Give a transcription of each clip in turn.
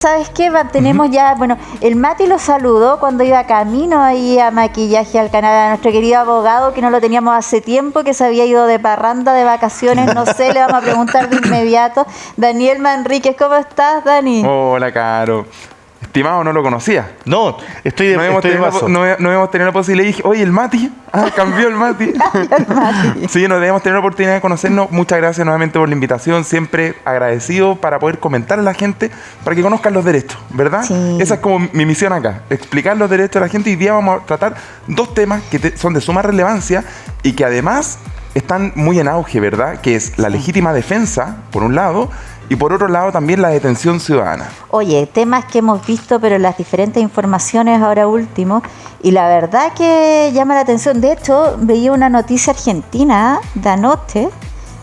¿Sabes qué? Tenemos ya, bueno, el Mati lo saludó cuando iba camino ahí a maquillaje al canal, a nuestro querido abogado, que no lo teníamos hace tiempo, que se había ido de parranda, de vacaciones, no sé, le vamos a preguntar de inmediato. Daniel Manríquez, ¿cómo estás, Dani? Hola, Caro. Estimado, no lo conocía. No, estoy de vaso. No hemos tenido la posibilidad. Y dije, oye, el Mati. Cambió el Mati. Sí, nos debemos tener la oportunidad de conocernos. Muchas gracias nuevamente por la invitación. Siempre agradecido para poder comentar a la gente, para que conozcan los derechos, ¿verdad? Sí. Esa es como mi misión acá, explicar los derechos a la gente. Y hoy día vamos a tratar dos temas que son de suma relevancia y que además están muy en auge, ¿verdad? Que es la legítima defensa, por un lado, y por otro lado también la detención ciudadana. Oye, temas que hemos visto, pero en las diferentes informaciones ahora último, y la verdad que llama la atención. De hecho, veía una noticia argentina de anoche,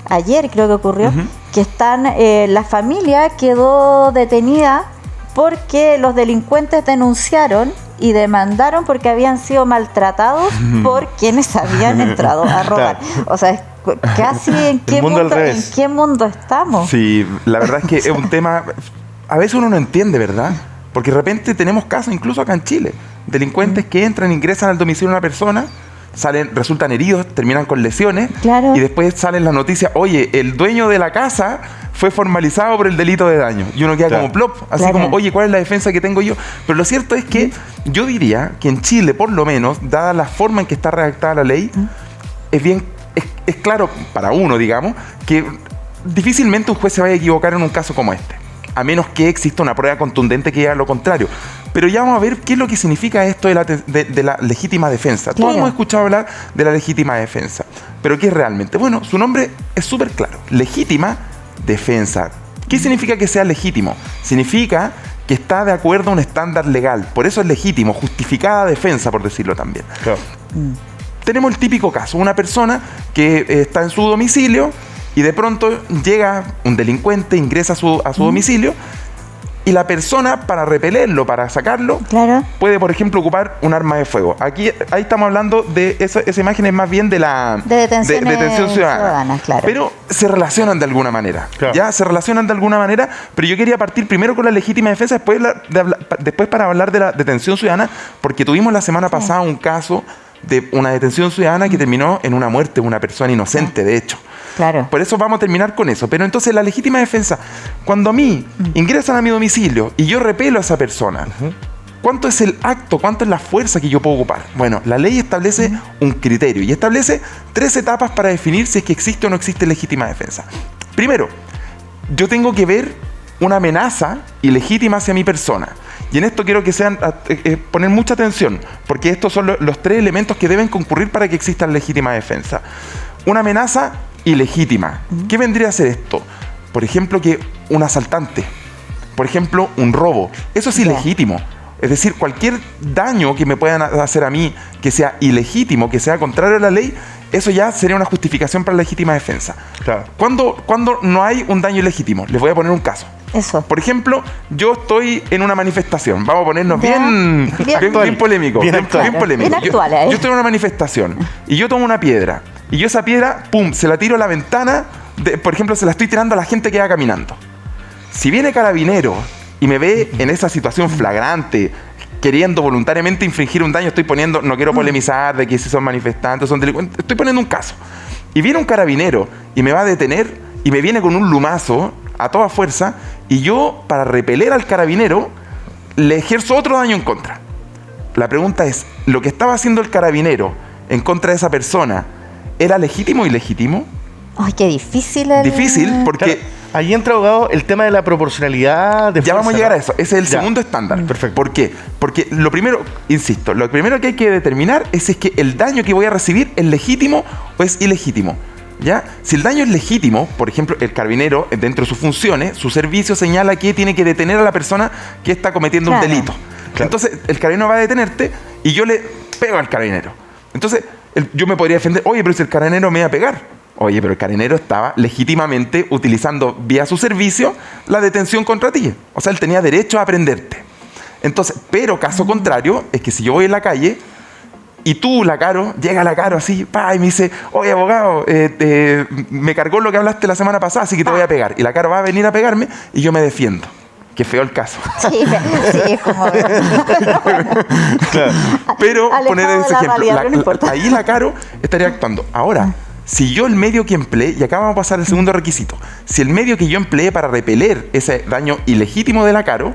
ayer creo que ocurrió, que la familia quedó detenida porque los delincuentes denunciaron y demandaron porque habían sido maltratados por quienes habían entrado a robar. O sea, casi ¿en qué mundo estamos? Sí, la verdad es que es un tema, a veces uno no entiende, ¿verdad? Porque de repente tenemos casos, incluso acá en Chile, delincuentes que entran, ingresan al domicilio de una persona, resultan heridos, terminan con lesiones, claro, y después salen las noticias, oye, el dueño de la casa fue formalizado por el delito de daño. Y uno queda como plop, así como, oye, ¿cuál es la defensa que tengo yo? Pero lo cierto es que yo diría que en Chile, por lo menos, dada la forma en que está redactada la ley, es claro para uno, digamos, que difícilmente un juez se vaya a equivocar en un caso como este, a menos que exista una prueba contundente que diga lo contrario. Pero ya vamos a ver qué es lo que significa esto de la legítima defensa. Claro. Todos hemos escuchado hablar de la legítima defensa. ¿Pero qué es realmente? Bueno, su nombre es súper claro. Legítima defensa. ¿Qué significa que sea legítimo? Significa que está de acuerdo a un estándar legal. Por eso es legítimo, justificada defensa, por decirlo también. Claro. Tenemos el típico caso, una persona que está en su domicilio y de pronto llega un delincuente, ingresa a su domicilio, y la persona, para repelerlo, para sacarlo, claro, puede, por ejemplo, ocupar un arma de fuego. Ahí estamos hablando de esa imagen, es más bien de detención ciudadana. Claro. Pero se relacionan de alguna manera. Claro. Ya se relacionan de alguna manera, pero yo quería partir primero con la legítima defensa, después para hablar de la detención ciudadana, porque tuvimos la semana pasada un caso de una detención ciudadana que terminó en una muerte de una persona inocente, de hecho. Claro. Por eso vamos a terminar con eso. Pero entonces la legítima defensa, cuando a mí ingresan a mi domicilio y yo repelo a esa persona, ¿cuánto es el acto, cuánto es la fuerza que yo puedo ocupar? Bueno, la ley establece un criterio y establece 3 etapas para definir si es que existe o no existe legítima defensa. Primero, yo tengo que ver una amenaza ilegítima hacia mi persona. Y en esto quiero que poner mucha atención, porque estos son los 3 elementos que deben concurrir para que exista legítima defensa. Una amenaza ilegítima. ¿Qué vendría a ser esto? Por ejemplo, que un asaltante, por ejemplo, un robo. Eso es ilegítimo. Es decir, cualquier daño que me puedan hacer a mí que sea ilegítimo, que sea contrario a la ley, eso ya sería una justificación para la legítima defensa. Claro. ¿Cuándo no hay un daño ilegítimo? Les voy a poner un caso. Eso. Por ejemplo, yo estoy en una manifestación. Vamos a ponernos bien polémico. Bien actual. Yo estoy en una manifestación y yo tomo una piedra. Y yo esa piedra, pum, se la tiro a la ventana. Por ejemplo, se la estoy tirando a la gente que va caminando. Si viene carabinero y me ve en esa situación flagrante, queriendo voluntariamente infringir un daño, no quiero polemizar de que si son manifestantes, son delincuentes, estoy poniendo un caso. Y viene un carabinero y me va a detener y me viene con un lumazo a toda fuerza, y yo, para repeler al carabinero, le ejerzo otro daño en contra. La pregunta es, ¿lo que estaba haciendo el carabinero en contra de esa persona era legítimo o ilegítimo? Ay, qué difícil. Difícil, porque... Claro, ahí entra, abogado, el tema de la proporcionalidad de fuerza. Ya vamos a llegar a eso. Ese es el segundo estándar. Perfecto. ¿Por qué? Porque lo primero, insisto, lo primero que hay que determinar es que el daño que voy a recibir es legítimo o es ilegítimo. ¿Ya? Si el daño es legítimo, por ejemplo, el carabinero, dentro de sus funciones, su servicio señala que tiene que detener a la persona que está cometiendo un delito. Claro. Entonces, el carabinero va a detenerte y yo le pego al carabinero. Entonces, yo me podría defender, oye, pero si el carabinero me iba a pegar. Oye, pero el carabinero estaba legítimamente utilizando vía su servicio la detención contra ti. O sea, él tenía derecho a prenderte. Entonces, pero caso contrario es que si yo voy en la calle y tú, llega la Caro así, y me dice, oye, abogado, me cargó lo que hablaste la semana pasada, así que te voy a pegar. Y la Caro va a venir a pegarme y yo me defiendo. Qué feo el caso. Sí, sí, es como... Claro. Pero Alejado poner de ese la ejemplo, realidad, pero no importa. ahí la Caro estaría actuando. Ahora, si yo el medio que empleé, y acá vamos a pasar al segundo requisito, si el medio que yo empleé para repeler ese daño ilegítimo de la Caro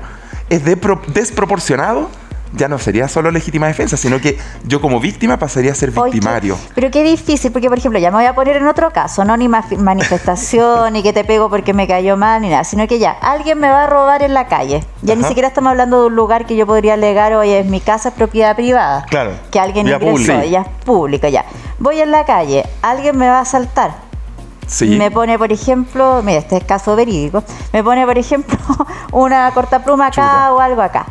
es desproporcionado, ya no sería solo legítima defensa, sino que yo como víctima pasaría a ser Oye, victimario. pero qué difícil, porque por ejemplo, ya me voy a poner en otro caso, no ni manifestación, ni que te pego porque me cayó mal, ni nada, sino que ya, alguien me va a robar en la calle. Ya ni Ajá. siquiera estamos hablando de un lugar que yo podría alegar, oye, es mi casa, es propiedad privada. Claro. Que alguien Ya ingresó, público. ya es público, ya. Voy en la calle, alguien me va a asaltar. Sí. Me pone, por ejemplo, mira, este es caso verídico, me pone, por ejemplo, una cortapluma acá Chuta. o algo acá.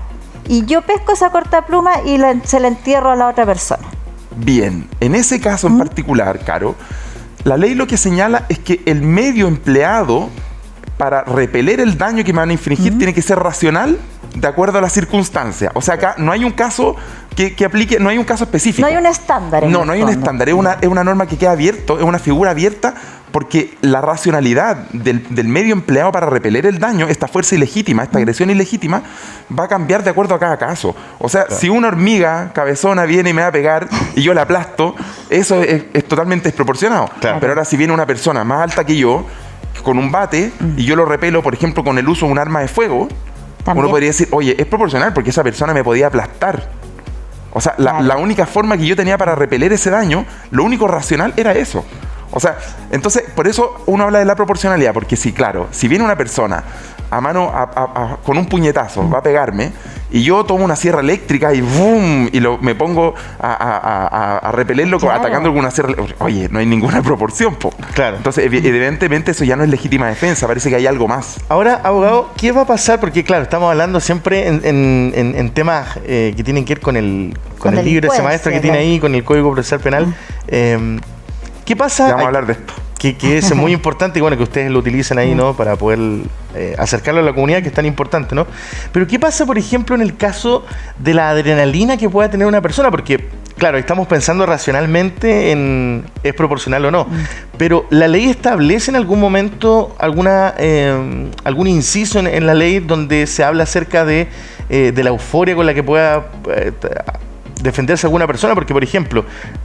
Y yo pesco esa cortapluma y se la entierro a la otra persona. Bien, en ese caso en particular, Caro, la ley lo que señala es que el medio empleado para repeler el daño que me van a infringir tiene que ser racional de acuerdo a las circunstancias. O sea, acá no hay un caso que aplique, no hay un caso específico. No hay un estándar. en No, el no hay un fondo. estándar, es una norma que queda abierto, es una figura abierta, porque la racionalidad del medio empleado para repeler el daño, esta fuerza ilegítima, esta agresión ilegítima, va a cambiar de acuerdo a cada caso. O sea, si una hormiga cabezona viene y me va a pegar y yo la aplasto, eso es totalmente desproporcionado. Claro. Pero ahora si viene una persona más alta que yo, con un bate, y yo lo repelo, por ejemplo, con el uso de un arma de fuego, También. uno podría decir, oye, es proporcional porque esa persona me podía aplastar. O sea, Claro. la única forma que yo tenía para repeler ese daño, lo único racional era eso. O sea, entonces, por eso uno habla de la proporcionalidad, porque sí, claro, si viene una persona a mano, con un puñetazo, va a pegarme, y yo tomo una sierra eléctrica y ¡boom! Y me pongo a repelerlo Claro. atacando alguna sierra eléctrica. Oye, no hay ninguna proporción, po. Claro. Entonces, evidentemente, eso ya no es legítima defensa, parece que hay algo más. Ahora, abogado, ¿qué va a pasar? Porque, claro, estamos hablando siempre en temas que tienen que ver con el Con libro, ese delincuencia, maestro que tiene claro. ahí, con el Código Procesal Penal. ¿Qué pasa? Ya vamos a hablar de esto. Que es muy importante y bueno, que ustedes lo utilizan ahí, ¿no? Para poder acercarlo a la comunidad, que es tan importante, ¿no? Pero ¿qué pasa, por ejemplo, en el caso de la adrenalina que pueda tener una persona? Porque, claro, estamos pensando racionalmente en es proporcional o no. Pero ¿la ley establece en algún momento algún inciso en la ley donde se habla acerca de la euforia con la que pueda defenderse alguna persona? Porque, por ejemplo,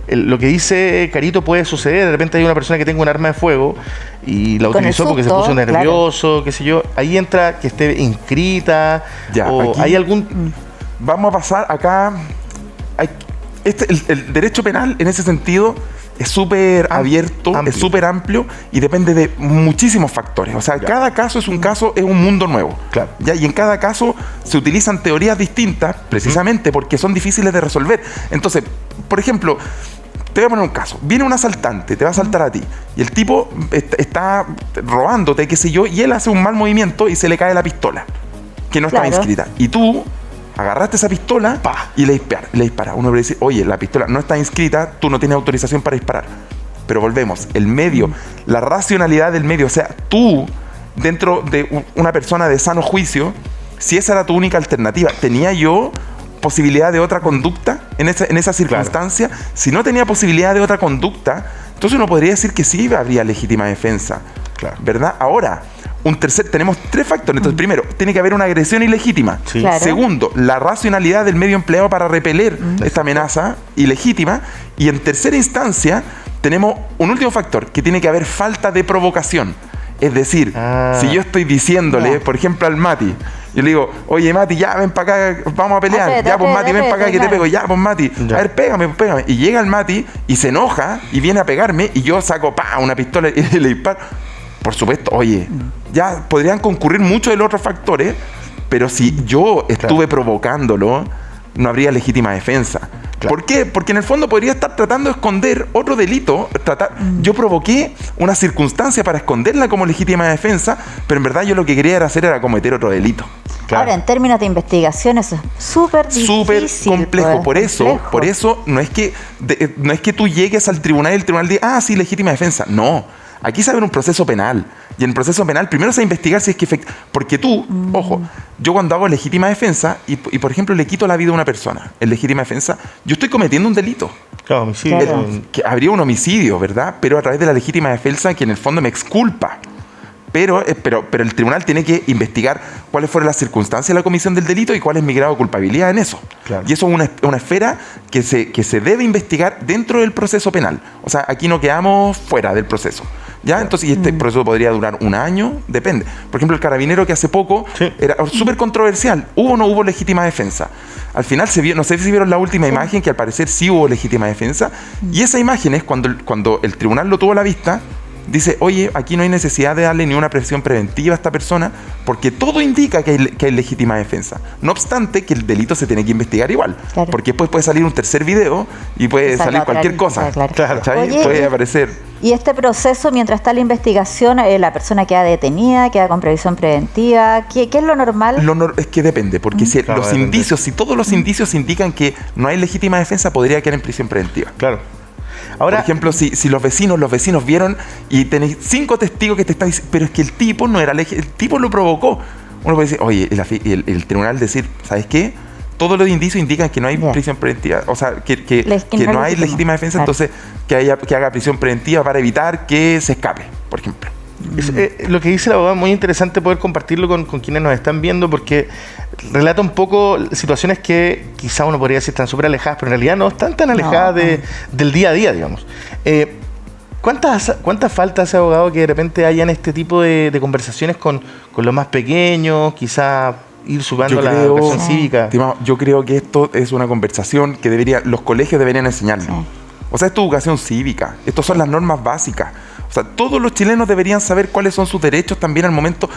lo que dice Carito puede suceder. De repente hay una persona que tenga un arma de fuego y la Con el utilizó porque se susto, puso claro. nervioso, qué sé yo. Ahí entra que esté inscrita Ya, o aquí- hay algún... Vamos a pasar acá. El derecho penal en ese sentido es súper abierto, amplio. es súper amplio y depende de muchísimos factores. O sea, Ya. cada caso es un mundo nuevo. Claro. ¿Ya? Y en cada caso se utilizan teorías distintas precisamente porque son difíciles de resolver. Entonces, por ejemplo, te voy a poner un caso. Viene un asaltante, te va a asaltar a ti. Y el tipo está robándote, qué sé yo, y él hace un mal movimiento y se le cae la pistola, que no estaba Claro. inscrita. Y tú agarraste esa pistola y le disparas. Uno puede decir, oye, la pistola no está inscrita, tú no tienes autorización para disparar. Pero volvemos, el medio, la racionalidad del medio, o sea, tú, dentro de una persona de sano juicio, si esa era tu única alternativa, ¿tenía yo posibilidad de otra conducta en esa circunstancia? Si no tenía posibilidad de otra conducta, entonces uno podría decir que sí habría legítima defensa. Claro. ¿Verdad? Ahora, tenemos tres factores. Entonces, primero, tiene que haber una agresión ilegítima. Sí. Claro. Segundo, la racionalidad del medio empleado para repeler esta amenaza ilegítima. Y en tercera instancia, tenemos un último factor, que tiene que haber falta de provocación. Es decir, si yo estoy diciéndole, Ya. por ejemplo, al Mati, yo le digo, oye Mati, ya ven para acá, vamos a pelear. Aprieta, Ya, pues aprieta, Mati, ven para acá que te claro. pego. Ya, pues Mati, Ya. a ver, pégame. Y llega el Mati y se enoja y viene a pegarme y yo saco una pistola y le disparo. Por supuesto, oye, ya podrían concurrir muchos de los otros factores, pero si yo estuve provocándolo, no habría legítima defensa. Claro. ¿Por qué? Porque en el fondo podría estar tratando de esconder otro delito. Yo provoqué una circunstancia para esconderla como legítima defensa, pero en verdad yo lo que quería era cometer otro delito. Claro. Ahora, en términos de investigación, eso es súper difícil. Súper complejo. pues, Por eso no es que tú llegues al tribunal y el tribunal diga, sí, legítima defensa. No. Aquí se abre un proceso penal. Y en el proceso penal primero se va a investigar si es que... Porque tú, ojo, yo cuando hago legítima defensa y, por ejemplo, le quito la vida a una persona en legítima defensa, yo estoy cometiendo un delito. Claro, homicidio. Claro. Que habría un homicidio, ¿verdad? Pero a través de la legítima defensa que en el fondo me exculpa. Pero el tribunal tiene que investigar cuáles fueron las circunstancias de la comisión del delito y cuál es mi grado de culpabilidad en eso. Claro. Y eso es una esfera que se debe investigar dentro del proceso penal. O sea, aquí no quedamos fuera del proceso. ¿Ya? Entonces, y este proceso podría durar un año, depende. Por ejemplo, el carabinero que hace poco era súper controversial. ¿Hubo o no hubo legítima defensa? Al final se vio, no sé si vieron la última imagen, que al parecer sí hubo legítima defensa. Y esa imagen es cuando el tribunal lo tuvo a la vista, dice, oye, aquí no hay necesidad de darle ni una presión preventiva a esta persona porque todo indica que hay legítima defensa. No obstante, que el delito se tiene que investigar igual. Claro. Porque después puede salir un tercer video y puede salir cualquier cosa. Claro. ¿Cachai? Puede aparecer. Y este proceso, mientras está la investigación, la persona queda detenida, queda con previsión preventiva. ¿Qué es lo normal? Es que depende, porque si Claro, los depende. indicios, si todos los indicios indican que no hay legítima defensa, podría quedar en prisión preventiva. Claro. Ahora, por ejemplo, si los vecinos vieron y tenéis 5 testigos que te están diciendo, pero es que el tipo no era el tipo lo provocó. Uno puede decir, oye, el tribunal decir, ¿sabes qué? Todos los indicios indican que no hay prisión preventiva, o sea, que no hay legítima defensa, claro. entonces que haga prisión preventiva para evitar que se escape, por ejemplo. lo que dice el abogado es muy interesante poder compartirlo con quienes nos están viendo, porque relata un poco situaciones que quizá uno podría decir están súper alejadas, pero en realidad no están tan alejadas del día a día, digamos. ¿Cuántas falta hace abogado que de repente hayan este tipo de conversaciones con los más pequeños, quizá ir sumando la educación cívica? Estimado, yo creo que esto es una conversación que los colegios deberían enseñarnos. Sí. O sea, esto es educación cívica, estas son las normas básicas. O sea, todos los chilenos deberían saber cuáles son sus derechos también al momento,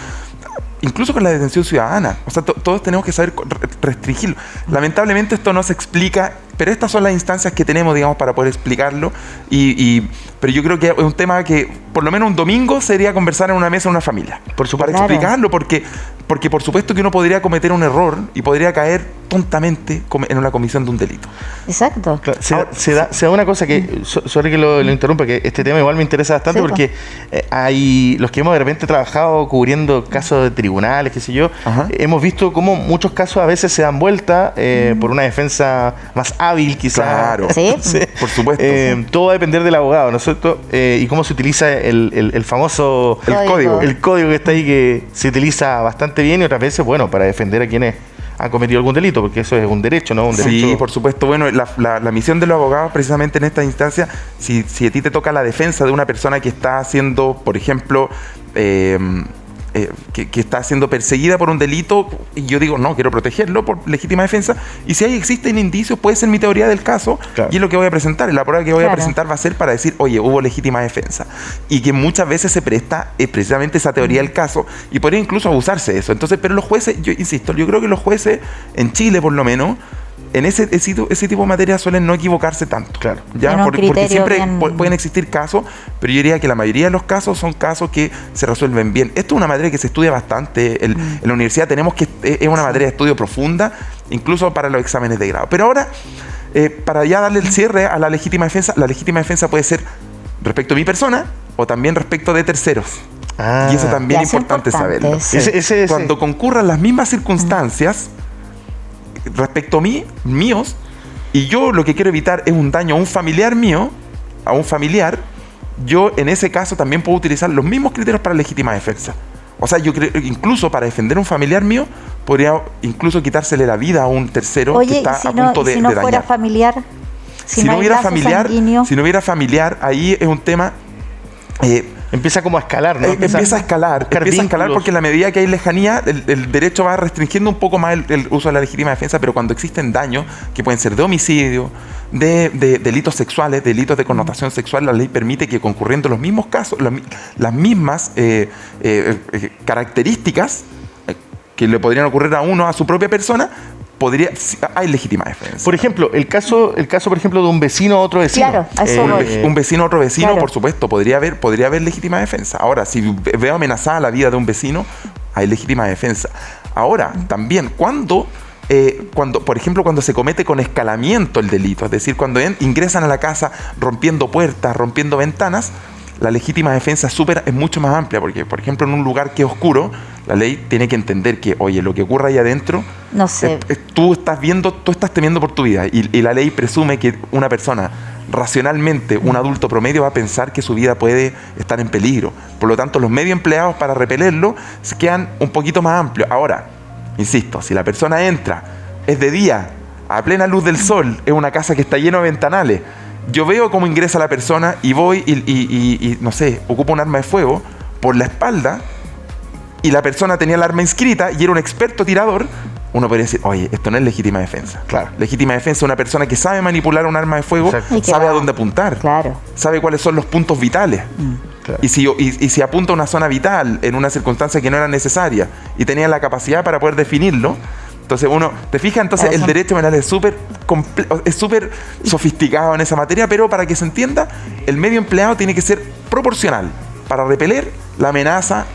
incluso con la detención ciudadana. O sea, todos tenemos que saber restringirlo. Lamentablemente esto no se explica, pero estas son las instancias que tenemos, digamos, para poder explicarlo. Pero yo creo que es un tema que por lo menos un domingo sería conversar en una mesa en una familia. Por supuesto. Para explicarlo, porque por supuesto que uno podría cometer un error y podría caer tontamente en una comisión de un delito. Exacto. Claro, se da una cosa que, sorry que lo interrumpa, que este tema igual me interesa bastante, porque hay los que hemos de repente trabajado cubriendo casos de tribunales, qué sé yo, hemos visto cómo muchos casos a veces se dan vuelta por una defensa más hábil, quizás. Claro, sí, por supuesto. Todo va a depender del abogado, ¿no es cierto? Y cómo se utiliza el famoso código. El código que está ahí, que se utiliza bastante bien y otras veces, bueno, para defender a quienes han cometido algún delito, porque eso es un derecho, ¿no? Sí, por supuesto. Bueno, la misión de los abogados precisamente en esta instancia, si a ti te toca la defensa de una persona que está haciendo, por ejemplo, que está siendo perseguida por un delito, y yo digo, no, quiero protegerlo por legítima defensa, y si ahí existen indicios, puede ser mi teoría del caso, y es lo que voy a presentar, la prueba que voy a presentar va a ser para decir, oye, hubo legítima defensa, y que muchas veces se presta precisamente esa teoría del caso, y podría incluso abusarse de eso. Entonces, pero los jueces, yo insisto, yo creo que los jueces, en Chile por lo menos, en ese tipo de materia suelen no equivocarse tanto. Claro. ¿Ya? Porque siempre pueden existir casos, pero yo diría que la mayoría de los casos son casos que se resuelven bien. Esto es una materia que se estudia bastante. En la universidad es una materia de estudio profunda, incluso para los exámenes de grado. Pero ahora, para ya darle el cierre a la legítima defensa puede ser respecto a mi persona o también respecto de terceros. Y eso también es importante saberlo. Sí. Cuando concurran las mismas circunstancias respecto a míos, y yo lo que quiero evitar es un daño a un familiar mío, yo en ese caso también puedo utilizar los mismos criterios para legítima defensa. O sea, yo creo incluso para defender a un familiar mío, podría incluso quitársele la vida a un tercero que está a punto de dañar. Si no fuera familiar, si no hubiera familiar, ahí es un tema... empieza como a escalar, ¿no? Empieza a escalar porque en la medida que hay lejanía, el derecho va restringiendo un poco más el uso de la legítima defensa, pero cuando existen daños, que pueden ser de homicidio, de delitos sexuales, delitos de connotación sexual, la ley permite que concurriendo los mismos casos, las mismas características que le podrían ocurrir a uno, a su propia persona, hay legítima defensa. Por ejemplo, el caso por ejemplo de un vecino a otro vecino. Claro, un vecino a otro vecino, por supuesto, podría haber legítima defensa. Ahora, si veo amenazada la vida de un vecino, hay legítima defensa. Ahora, también, cuando, por ejemplo, cuando se comete con escalamiento el delito, es decir, cuando ingresan a la casa rompiendo puertas, rompiendo ventanas, la legítima defensa es mucho más amplia, porque, por ejemplo, en un lugar que es oscuro, la ley tiene que entender que, oye, lo que ocurre ahí adentro, no sé, tú estás temiendo por tu vida, y la ley presume que una persona racionalmente un adulto promedio va a pensar que su vida puede estar en peligro. Por lo tanto, los medios empleados para repelerlo se quedan un poquito más amplios. Ahora, insisto, si la persona entra, es de día, a plena luz del sol, es una casa que está llena de ventanales, yo veo cómo ingresa la persona y voy y no sé, ocupo un arma de fuego por la espalda y la persona tenía el arma inscrita y era un experto tirador, uno podría decir, oye, esto no es legítima defensa. Claro. Legítima defensa es una persona que sabe manipular un arma de fuego, Exacto. sabe a dónde apuntar, Claro. sabe cuáles son los puntos vitales. Claro. Y si apunta a una zona vital en una circunstancia que no era necesaria y tenía la capacidad para poder definirlo, entonces uno, ¿te fijas? Entonces el derecho penal es súper sofisticado en esa materia, pero para que se entienda, el medio empleado tiene que ser proporcional para repeler la amenaza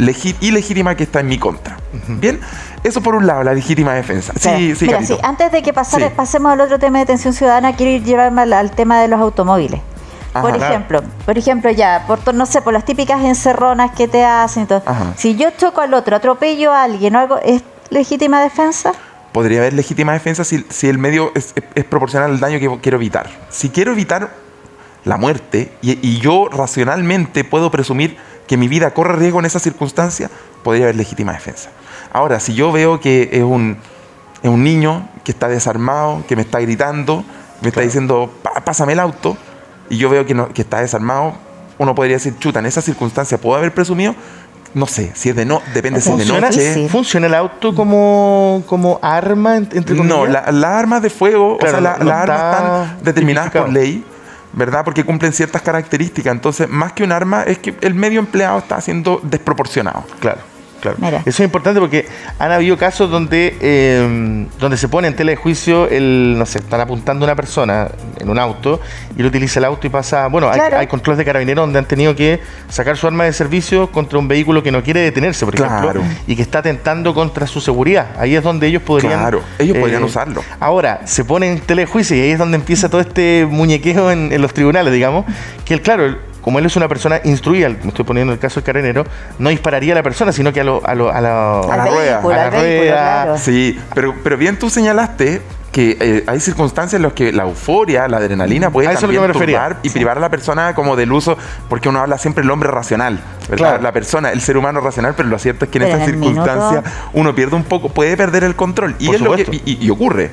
ilegítima que está en mi contra. ¿Bien? Eso por un lado, la legítima defensa. Claro. Sí, Mira, Carito. sí, antes de que Sí. pasemos al otro tema de detención ciudadana, quiero llevarme al tema de los automóviles. Ajá. Por ejemplo, ya, no sé, por las típicas encerronas que te hacen y todo. Ajá. Si yo choco al otro, atropello a alguien o algo, ¿es legítima defensa? Podría haber legítima defensa si el medio es proporcional al daño que quiero evitar. Si quiero evitar la muerte y yo racionalmente puedo presumir que mi vida corre riesgo en esa circunstancia, podría haber legítima defensa. Ahora, si yo veo que es un niño que está desarmado, que me está gritando, me está diciendo, pásame el auto, y yo veo que está desarmado, uno podría decir, chuta, en esa circunstancia puedo haber presumido, no sé, si es depende si es de noche. ¿Funciona el auto como arma, entre comillas? No, las armas de fuego, Claro, o sea, no las armas están determinadas por tipificado. ley, ¿verdad? Porque cumplen ciertas características. Entonces, más que un arma, es que el medio empleado está siendo desproporcionado. Claro. Claro. Mira. Eso es importante porque han habido casos donde se pone en tela de juicio no sé, están apuntando a una persona en un auto y él utiliza el auto y pasa, bueno, Claro. hay controles de carabineros donde han tenido que sacar su arma de servicio contra un vehículo que no quiere detenerse, por ejemplo, Claro. y que está atentando contra su seguridad. Ahí es donde ellos podrían... Claro, ellos podrían usarlo. Ahora, se pone en tela de juicio y ahí es donde empieza todo este muñequeo en los tribunales, digamos, que claro, como él es una persona instruida, me estoy poniendo el caso del carabinero, no dispararía a la persona, sino que a la Al rueda. vehículo, a la al vehículo, rueda. claro. Sí, pero bien tú señalaste que hay circunstancias en las que la euforia, la adrenalina puede A eso es lo también que me refería. turbar y privar a la persona como del uso, porque uno habla siempre del hombre racional, ¿verdad? Claro. La persona, el ser humano racional, pero lo cierto es que en Pero esas en el circunstancias minuto- uno pierde un poco, puede perder el control. Y Por es lo que supuesto. y ocurre.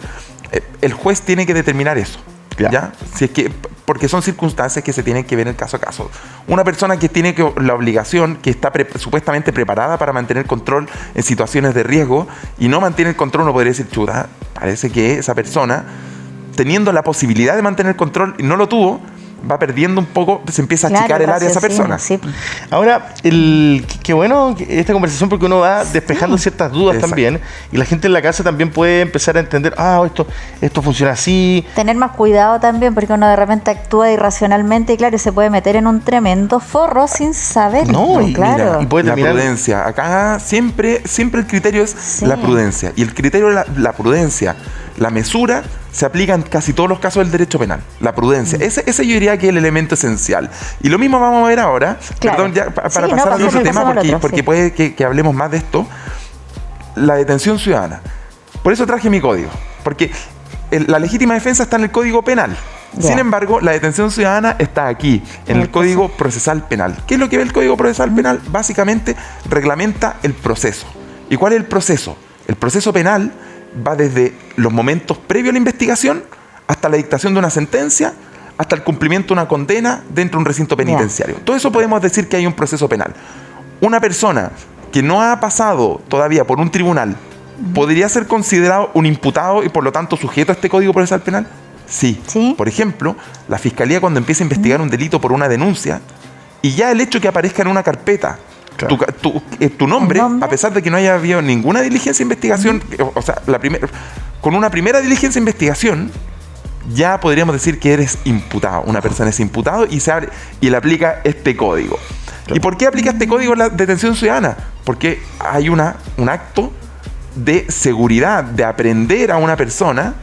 El juez tiene que determinar eso. Ya. ¿Ya? Si es que, porque son circunstancias que se tienen que ver en caso a caso. Una persona que tiene la obligación, que está supuestamente preparada para mantener control en situaciones de riesgo y no mantiene el control, uno podría decir, chuta, parece que esa persona, teniendo la posibilidad de mantener el control y no lo tuvo, va perdiendo un poco, se empieza a achicar el área de esa persona. Sí. Ahora, qué bueno esta conversación porque uno va despejando ciertas dudas Exacto. también y la gente en la casa también puede empezar a entender, esto funciona así. Tener más cuidado también, porque uno de repente actúa irracionalmente y claro, se puede meter en un tremendo forro sin saberlo. No, y claro. mira, y puede La terminar... prudencia. Acá siempre el criterio es Sí. la prudencia. Y el criterio de la prudencia, la mesura, se aplica en casi todos los casos del derecho penal. La prudencia. Ese yo diría que es el elemento esencial. Y lo mismo vamos a ver ahora. Claro. Perdón, ya para Sí, no, pasar al pasemos- otro tema, pasemos al otro, porque sí. puede que hablemos más de esto. La detención ciudadana. Por eso traje mi código. Porque la legítima defensa está en el Código Penal. Ya. Sin embargo, la detención ciudadana está aquí, en el Código Procesal Penal. ¿Qué es lo que ve el Código Procesal Penal? Básicamente reglamenta el proceso. ¿Y cuál es el proceso? El proceso penal va desde los momentos previos a la investigación hasta la dictación de una sentencia, hasta el cumplimiento de una condena dentro de un recinto penitenciario. Todo eso podemos decir que hay un proceso penal. Una persona que no ha pasado todavía por un tribunal, ¿podría ser considerado un imputado y por lo tanto sujeto a este Código Procesal Penal? Sí. Sí. Por ejemplo, la Fiscalía cuando empieza a investigar un delito por una denuncia y ya el hecho que aparezca en una carpeta Claro. tu nombre, El nombre. a pesar de que no haya habido ninguna diligencia de investigación, o sea, con una primera diligencia de investigación, ya podríamos decir que eres imputado. Una persona es imputado y se abre y le aplica este código. Claro. ¿Y por qué aplica este código en la detención ciudadana? Porque hay un acto de seguridad, de aprender a una persona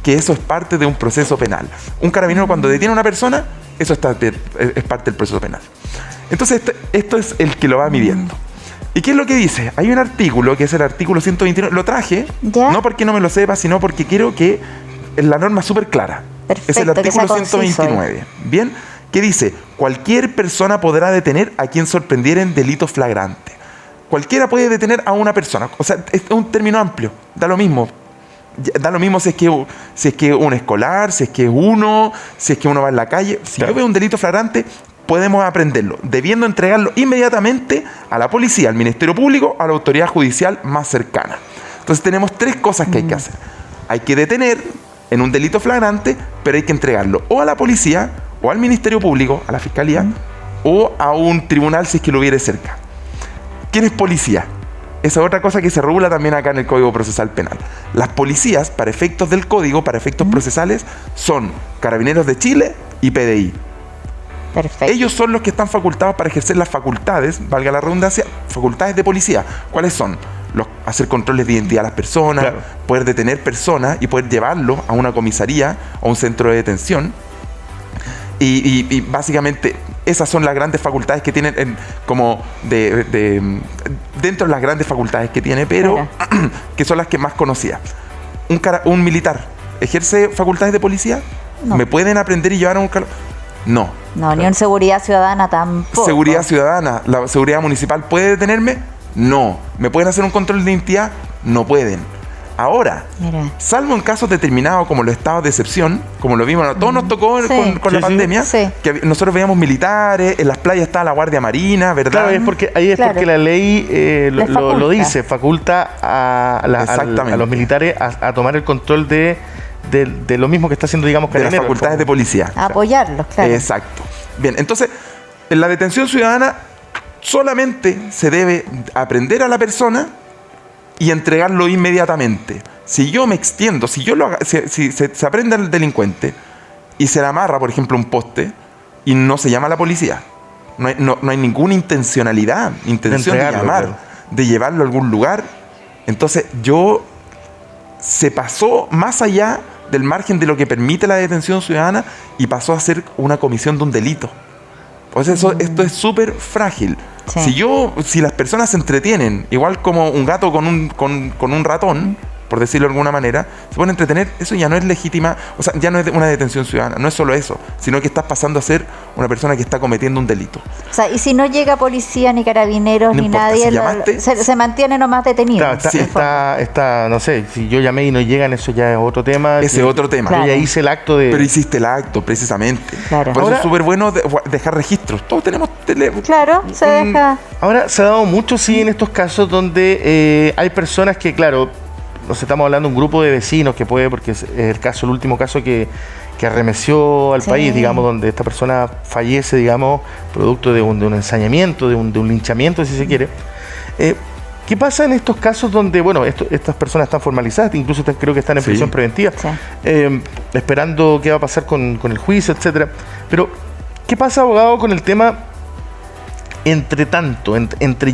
que eso es parte de un proceso penal. Un carabinero cuando detiene a una persona, eso es parte del proceso penal. Entonces esto es el que lo va midiendo. ¿Y qué es lo que dice? Hay un artículo, que es el artículo 129, lo traje, ¿Ya? no porque no me lo sepa, sino porque quiero que la norma es súper clara. Perfecto, es el que sea artículo conciso, 129. Bien, que dice, cualquier persona podrá detener a quien sorprendiera en delito flagrante. Cualquiera puede detener a una persona. O sea, es un término amplio. Da lo mismo. Da lo mismo si es que un escolar, si es que uno va en la calle. Si yo veo un delito flagrante, podemos aprenderlo, debiendo entregarlo inmediatamente a la policía, al Ministerio Público, a la autoridad judicial más cercana. Entonces tenemos 3 cosas que hay que hacer. Hay que detener en un delito flagrante, pero hay que entregarlo o a la policía, o al Ministerio Público, a la Fiscalía, o a un tribunal si es que lo hubiere cerca. ¿Quién es policía? Esa es otra cosa que se regula también acá en el Código Procesal Penal. Las policías, para efectos del Código, para efectos procesales, son Carabineros de Chile y PDI. Perfecto. Ellos son los que están facultados para ejercer las facultades, valga la redundancia, facultades de policía. ¿Cuáles son? Hacer controles de identidad a las personas, claro, poder detener personas y poder llevarlos a una comisaría o a un centro de detención. Y básicamente esas son las grandes facultades que tienen, dentro de las grandes facultades que tiene, pero claro, que son las que más conocía. Un militar ejerce facultades de policía, no. ¿Me pueden aprender y llevar a un No. No, ni en seguridad ciudadana tampoco. Seguridad ciudadana, la seguridad municipal puede detenerme. No. ¿Me pueden hacer un control de identidad? No pueden. Ahora, salvo en casos determinados como los estados de excepción, como lo vimos, todos nos tocó con la pandemia, que nosotros veíamos militares, en las playas estaba la Guardia Marina, ¿verdad? Claro, porque la ley lo dice, faculta a los militares a tomar el control de lo mismo que está haciendo, digamos, de las facultades de policía. A apoyarlos, claro. Exacto. Bien, entonces, en la detención ciudadana solamente se debe aprender a la persona y entregarlo inmediatamente. Si yo me extiendo, si se aprende al delincuente y se le amarra, por ejemplo, un poste y no se llama a la policía, no hay ninguna intención de llamar, claro, de llevarlo a algún lugar, entonces se pasó más allá del margen de lo que permite la detención ciudadana y pasó a ser una comisión de un delito. Pues esto es súper frágil. Sí. Si las personas se entretienen, igual como un gato con un ratón, por decirlo de alguna manera, se pueden entretener, eso ya no es legítima, o sea, ya no es una detención ciudadana, no es solo eso, sino que estás pasando a ser una persona que está cometiendo un delito. O sea, y si no llega policía, ni carabineros, no ni importa, nadie, si se mantiene nomás detenido. Claro, está, no sé, si yo llamé y no llegan, eso ya es otro tema. Ese es otro tema. Claro. Yo ya hice el acto de... Pero hiciste el acto, precisamente. Claro. Por eso es súper bueno dejar registros. Todos tenemos teléfono. Claro, se deja. Ahora, se ha dado mucho, sí, en estos casos donde hay personas que, claro, nos estamos hablando de un grupo de vecinos que puede, porque es el último caso que arremeció al país, digamos, donde esta persona fallece, digamos, producto de un ensañamiento, de un linchamiento, si se quiere. ¿Qué pasa en estos casos donde, bueno, estas personas están formalizadas, incluso creo que están en prisión preventiva, esperando qué va a pasar con el juicio, etcétera? Pero, ¿qué pasa, abogado, con el tema entre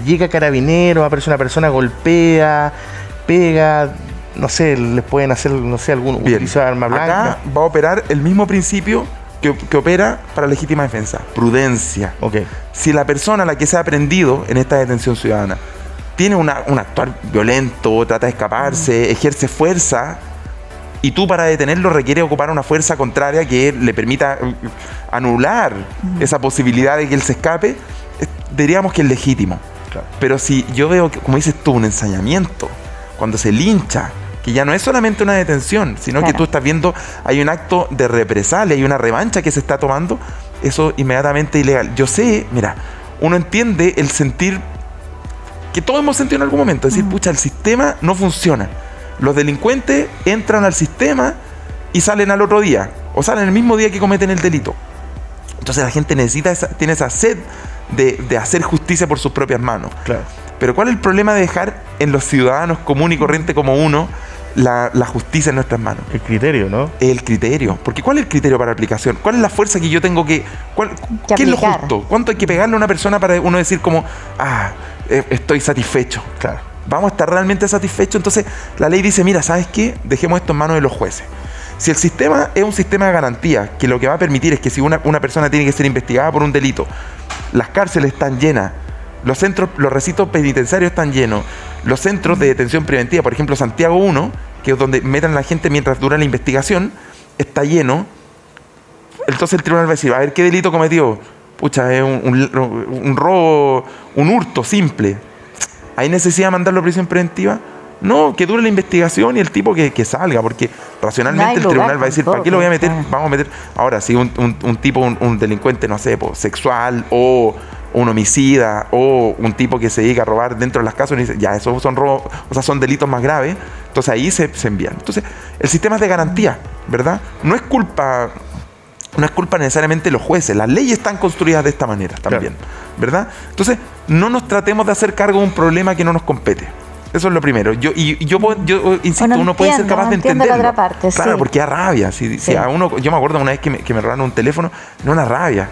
llega carabinero, aparece una persona, golpea, pega, no sé, les pueden hacer, no sé, utilizar arma blanca? Acá va a operar el mismo principio que opera para legítima defensa, prudencia. Okay. Si la persona a la que se ha aprendido en esta detención ciudadana tiene un actuar violento, trata de escaparse, ejerce fuerza, y tú para detenerlo requiere ocupar una fuerza contraria que le permita anular esa posibilidad de que él se escape, diríamos que es legítimo. Claro. Pero si yo veo, como dices tú, un ensañamiento, cuando se lincha, que ya no es solamente una detención, sino que tú estás viendo, hay un acto de represalia, hay una revancha que se está tomando, eso inmediatamente ilegal. Yo sé, mira, uno entiende el sentir que todos hemos sentido en algún momento, decir, pucha, el sistema no funciona. Los delincuentes entran al sistema y salen al otro día, o salen el mismo día que cometen el delito. Entonces la gente tiene esa sed de hacer justicia por sus propias manos. Claro. Pero ¿cuál es el problema de dejar en los ciudadanos común y corriente como uno la justicia en nuestras manos? El criterio, ¿no? El criterio. Porque ¿cuál es el criterio para aplicación? ¿Cuál es la fuerza que yo tengo ¿qué es lo justo? ¿Cuánto hay que pegarle a una persona para uno decir como, estoy satisfecho? Claro. ¿Vamos a estar realmente satisfechos? Entonces la ley dice, mira, ¿sabes qué? Dejemos esto en manos de los jueces. Si el sistema es un sistema de garantía, que lo que va a permitir es que si una persona tiene que ser investigada por un delito, las cárceles están llenas, los recintos penitenciarios están llenos, los centros de detención preventiva, por ejemplo Santiago 1, que es donde metan a la gente mientras dura la investigación, está lleno, Entonces el tribunal va a decir, a ver, ¿qué delito cometió? Pucha, es un robo, un hurto simple. ¿Hay necesidad de mandarlo a prisión preventiva? No, que dure la investigación y el tipo que salga, porque racionalmente el tribunal va a decir, ¿para qué lo voy a meter? Vamos a meter. Ahora, si un tipo, un delincuente, no sé, sexual o un homicida o un tipo que se dedica a robar dentro de las casas, y dice, ya, esos son robos, o sea, son delitos más graves, entonces ahí se envían. Entonces, el sistema es de garantía, ¿verdad? No es culpa necesariamente de los jueces, las leyes están construidas de esta manera también, ¿verdad? Entonces, no nos tratemos de hacer cargo de un problema que no nos compete. Eso es lo primero. Yo insisto, uno puede ser capaz de entenderlo. La otra parte, claro, porque da rabia. Si a uno, yo me acuerdo una vez que me robaron un teléfono, no una rabia.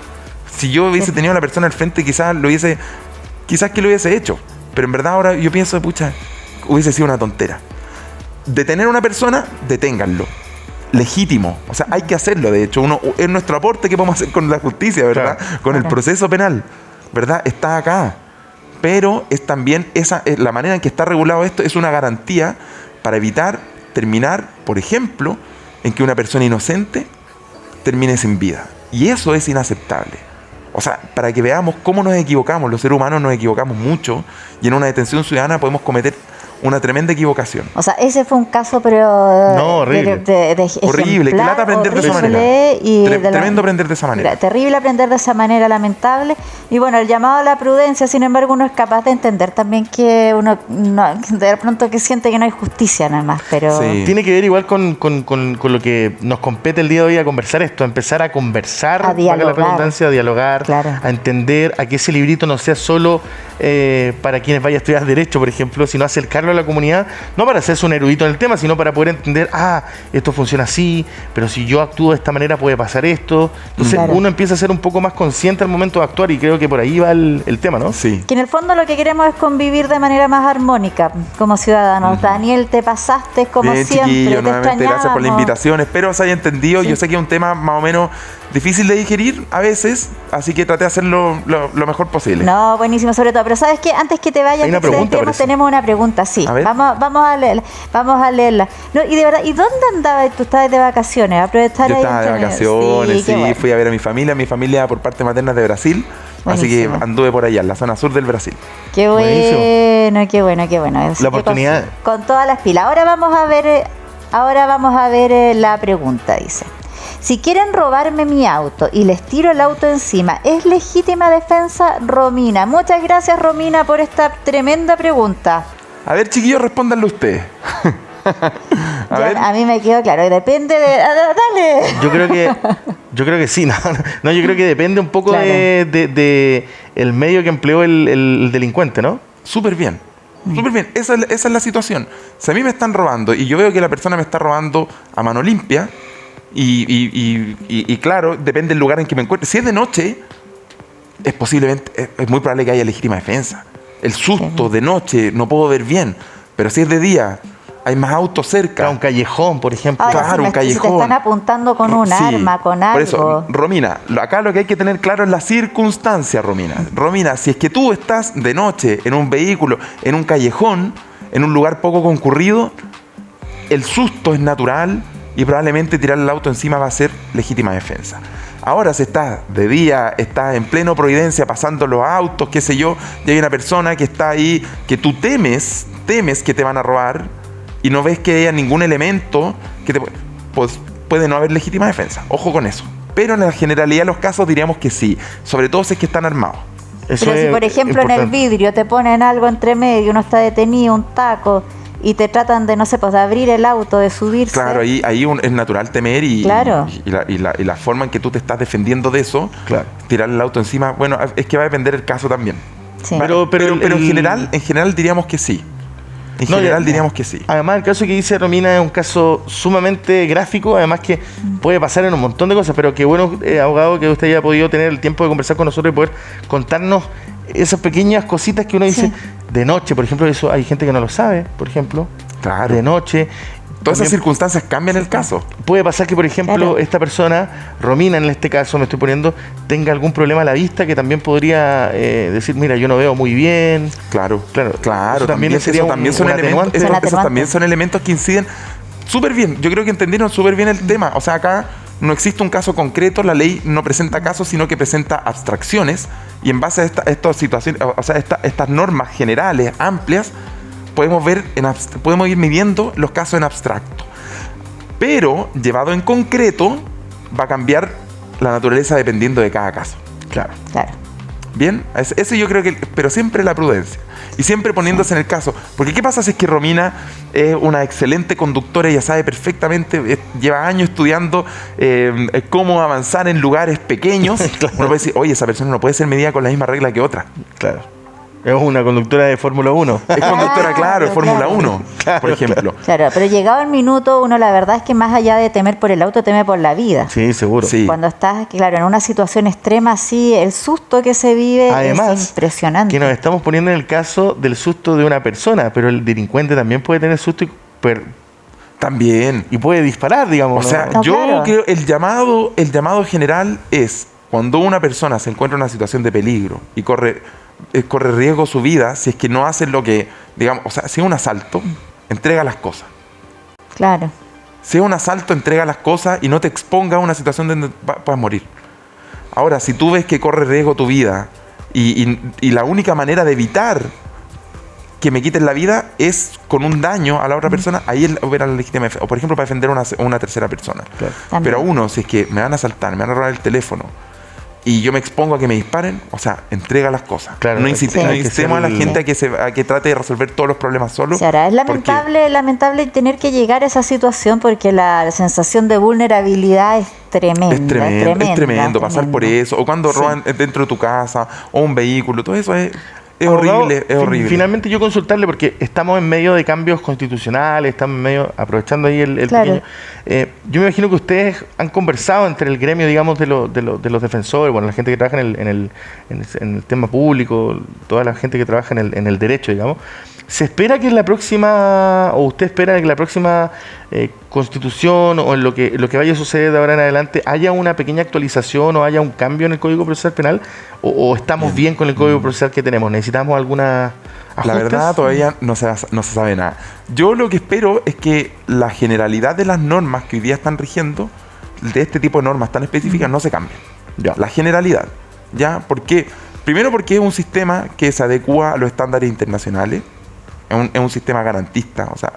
Si yo hubiese tenido a la persona al frente, quizás que lo hubiese hecho. Pero en verdad ahora yo pienso, pucha, hubiese sido una tontera. Detener a una persona, deténganlo. Legítimo. O sea, hay que hacerlo, de hecho. Es nuestro aporte que podemos hacer con la justicia, ¿verdad? Claro. Con el proceso penal, ¿verdad? Está acá. Pero es también la manera en que está regulado esto es una garantía para evitar terminar, por ejemplo, en que una persona inocente termine sin vida. Y eso es inaceptable. O sea, para que veamos cómo nos equivocamos, los seres humanos nos equivocamos mucho y en una detención ciudadana podemos cometer una tremenda equivocación. O sea, ese fue un caso, pero... No, horrible. Horrible, que lata aprender de esa manera. Tremendo aprender de esa manera. Terrible aprender de esa manera, lamentable. Y bueno, el llamado a la prudencia, sin embargo, uno es capaz de entender también que uno de pronto que siente que no hay justicia nada más, pero... Sí. Tiene que ver igual con lo que nos compete el día de hoy a conversar esto, empezar a conversar, a dialogar, la redundancia, a dialogar, claro, a entender, a que ese librito no sea solo para quienes vayan a estudiar Derecho, por ejemplo, sino acercarlo a la comunidad, no para hacerse un erudito en el tema, sino para poder entender, esto funciona así, pero si yo actúo de esta manera puede pasar esto. Entonces uno empieza a ser un poco más consciente al momento de actuar y creo que por ahí va el tema, ¿no? Sí. Que en el fondo lo que queremos es convivir de manera más armónica como ciudadanos. Daniel, te pasaste como bien, siempre, chiquillo, nuevamente gracias por la invitación, espero se haya entendido. Yo sé que es un tema más o menos difícil de digerir a veces, así que traté de hacerlo lo mejor posible. No, buenísimo, sobre todo. Pero ¿sabes qué? Antes que te vayas, tenemos una pregunta, sí. Vamos a leerla. No, y de verdad, ¿y dónde andabas? ¿Tú estabas de vacaciones? Aprovechar. Yo estaba de vacaciones, sí, bueno. Fui a ver a mi familia por parte materna de Brasil. Buenísimo. Así que anduve por allá, en la zona sur del Brasil. Qué bueno, qué bueno. La oportunidad. Con todas las pilas. Ahora vamos a ver la pregunta, dice. Si quieren robarme mi auto y les tiro el auto encima, ¿es legítima defensa? Romina. Muchas gracias, Romina, por esta tremenda pregunta. A ver, chiquillos, respóndanlo ustedes. A mí me quedó claro, depende de... ¡Dale! Yo creo que sí, no, yo creo que depende un poco de el medio que empleó el delincuente, ¿no? Súper bien. Esa es la situación. Si a mí me están robando y yo veo que la persona me está robando a mano limpia, y claro, depende del lugar en que me encuentre. Si es de noche, es muy probable que haya legítima defensa. El susto de noche, no puedo ver bien. Pero si es de día, hay más autos cerca. Claro, un callejón, por ejemplo. Claro, un callejón. Si te están apuntando con un arma, con algo. Por eso, Romina, acá lo que hay que tener claro es la circunstancia, Romina. Romina, si es que tú estás de noche en un vehículo, en un callejón, en un lugar poco concurrido, el susto es natural y probablemente tirar el auto encima va a ser legítima defensa. Ahora, si estás de día, estás en pleno Providencia pasando los autos, qué sé yo, y hay una persona que está ahí, que tú temes que te van a robar y no ves que haya ningún elemento que pues puede no haber legítima defensa. Ojo con eso. Pero en la generalidad de los casos diríamos que sí, sobre todo si es que están armados. Pero si, por ejemplo, en el vidrio te ponen algo entre medio, uno está detenido, un taco, y te tratan de, no sé, pues de abrir el auto, de subirse. Claro, ahí es natural temer y la forma en que tú te estás defendiendo de eso, tirar el auto encima, bueno, es que va a depender el caso también. Sí. Pero en general diríamos que sí. Diríamos que sí. Además, el caso que dice Romina es un caso sumamente gráfico, además que puede pasar en un montón de cosas, pero qué bueno, abogado, que usted haya podido tener el tiempo de conversar con nosotros y poder contarnos esas pequeñas cositas que uno dice de noche, por ejemplo, eso hay gente que no lo sabe, por ejemplo. Claro. De noche. Todas esas circunstancias cambian el caso. Puede pasar que, por ejemplo, esta persona, Romina en este caso, me estoy poniendo, tenga algún problema a la vista que también podría decir, mira, yo no veo muy bien. Claro. Eso también son elementos que inciden súper bien. Yo creo que entendieron súper bien el tema. O sea, acá no existe un caso concreto, la ley no presenta casos, sino que presenta abstracciones, y en base a estas situaciones, o sea, estas normas generales, amplias, podemos ir midiendo los casos en abstracto. Pero, llevado en concreto, va a cambiar la naturaleza dependiendo de cada caso. Claro. Bien, eso yo creo que, pero siempre la prudencia. Y siempre poniéndose en el caso. Porque ¿qué pasa si es que Romina es una excelente conductora y ya sabe perfectamente, lleva años estudiando cómo avanzar en lugares pequeños? Claro. Uno puede decir, oye, esa persona no puede ser medida con la misma regla que otra. Claro. Es una conductora de Fórmula 1. Es conductora, claro, de Fórmula 1, por ejemplo. Claro, pero llegado el minuto, uno la verdad es que más allá de temer por el auto, teme por la vida. Sí, seguro. Sí. Cuando estás, claro, en una situación extrema así, el susto que se vive Además, es impresionante. Que nos estamos poniendo en el caso del susto de una persona, pero el delincuente también puede tener susto También. y puede disparar, digamos. O sea, No, yo claro. creo el llamado general es cuando una persona se encuentra en una situación de peligro y corre riesgo su vida, si es que no hace lo que, digamos, o sea, si es un asalto, entrega las cosas. Claro. Si es un asalto, entrega las cosas y no te exponga a una situación donde puedas morir. Ahora, si tú ves que corre riesgo tu vida y la única manera de evitar que me quiten la vida es con un daño a la otra persona, ahí opera la legítima defensa. O, por ejemplo, para defender a una tercera persona. Claro. También. Pero uno, si es que me van a asaltar, me van a robar el teléfono y yo me expongo a que me disparen, o sea, entrega las cosas. Claro, no sí, incitemos a la sí. gente a que trate de resolver todos los problemas solo. O sea, ahora es porque- lamentable tener que llegar a esa situación porque la sensación de vulnerabilidad es tremenda. Es tremendo pasar por tremendo. eso. O cuando roban dentro de tu casa o un vehículo, todo eso es Abogado, horrible, es horrible. Finalmente yo consultarle porque estamos en medio de cambios constitucionales, estamos en medio, aprovechando ahí el Claro. pequeño. Yo me imagino que ustedes han conversado entre el gremio, digamos, de los defensores, bueno, la gente que trabaja en el tema público, toda la gente que trabaja en el derecho, digamos. ¿Se espera que en la próxima, o usted espera que en la próxima constitución o en lo que vaya a suceder de ahora en adelante haya una pequeña actualización o haya un cambio en el Código Procesal Penal? ¿O estamos bien con el Código Procesal que tenemos? ¿Necesitamos alguna ajustes? La verdad todavía no se sabe nada. Yo lo que espero es que la generalidad de las normas que hoy día están rigiendo, de este tipo de normas tan específicas, no se cambien. Ya. La generalidad. ¿Ya? ¿Por qué? Primero porque es un sistema que se adecua a los estándares internacionales. Es un sistema garantista. O sea,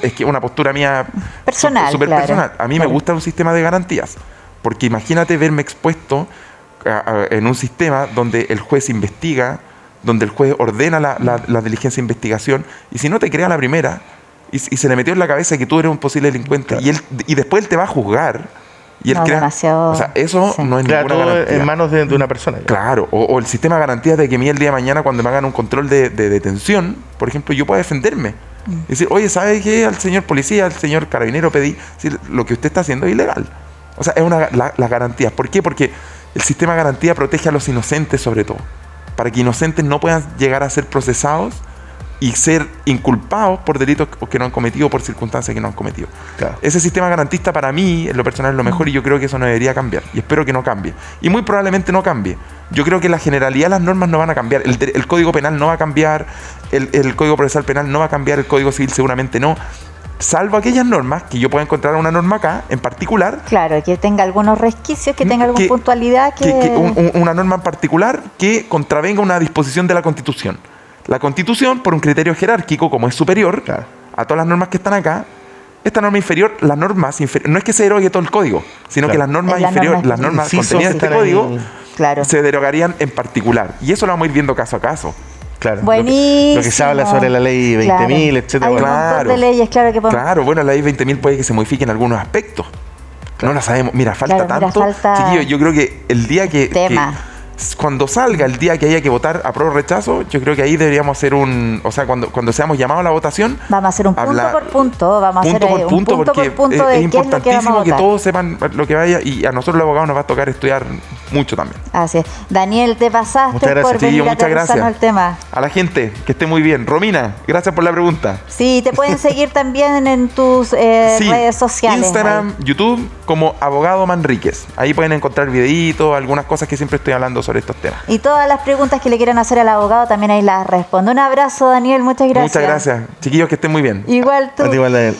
es que una postura mía Personal, súper claro. personal. A mí me gusta un sistema de garantías. Porque imagínate verme expuesto en un sistema donde el juez investiga, donde el juez ordena la diligencia de investigación, y si no te crea la primera, y se le metió en la cabeza que tú eres un posible delincuente, Claro. y después él te va a juzgar, y él No, crea... demasiado- O sea, eso sí. no es Claro, ninguna todo garantía. en manos de una persona. ya. Claro, o el sistema de garantías de que a mí el día de mañana, cuando me hagan un control de detención, por ejemplo, yo pueda defenderme. Y decir, oye, ¿sabe qué? Al señor policía, al señor carabinero pedí, decir, lo que usted está haciendo es ilegal. O sea, es las garantías. ¿Por qué? Porque el sistema de garantía protege a los inocentes sobre todo. Para que inocentes no puedan llegar a ser procesados y ser inculpados por delitos que no han cometido, por circunstancias que no han cometido. Claro. Ese sistema garantista para mí, en lo personal, es lo mejor y yo creo que eso no debería cambiar. Y espero que no cambie. Y muy probablemente no cambie. Yo creo que la generalidad de las normas no van a cambiar. El Código Penal no va a cambiar. El Código Procesal Penal no va a cambiar. El Código Civil seguramente no. Salvo aquellas normas que yo pueda encontrar una norma acá, en particular. Claro, que tenga algunos resquicios, que tenga alguna puntualidad Una norma en particular que contravenga una disposición de la Constitución. La Constitución, por un criterio jerárquico, como es superior Claro. a todas las normas que están acá, esta norma inferior, las normas no es que se derogue todo el código, sino Claro. que las normas Es la inferiores, norma las normas incisos contenidas en este están ahí. código, Claro. se derogarían en particular. Y eso lo vamos a ir viendo caso a caso. Claro. Buenísimo. Lo que se habla sobre la ley 20.000, etcétera. Hay un Bueno, montón Claro. de leyes, claro, que podemos... Claro, bueno, la ley 20.000 puede que se modifique en algunos aspectos. No la sabemos. Mira, falta Claro, mira, tanto. falta Chiquillos, yo creo que el día tema. cuando salga el día que haya que votar apruebo o rechazo, yo creo que ahí deberíamos hacer o sea, cuando seamos llamados a la votación, Vamos a hacer un punto hablar- por punto, vamos a punto hacer por ahí un punto, punto porque por punto es de qué es lo que vamos a importantísimo que votar. todos sepan lo que vaya, y a nosotros los abogados nos va a tocar estudiar mucho también. Así es. Daniel, te pasaste Muchas gracias, por venir chiquillo, a muchas aterrizarnos gracias. el tema. A la gente, que esté muy bien. Romina, gracias por la pregunta. Sí, te pueden seguir también en tus Sí, redes sociales. Instagram, YouTube, como Abogado Manríquez. Ahí pueden encontrar videitos, algunas cosas que siempre estoy hablando sobre estos temas. Y todas las preguntas que le quieran hacer al abogado también ahí las respondo. Un abrazo, Daniel, muchas gracias. Muchas gracias. Chiquillos, que estén muy bien. Igual tú. a ti igual, Daniel.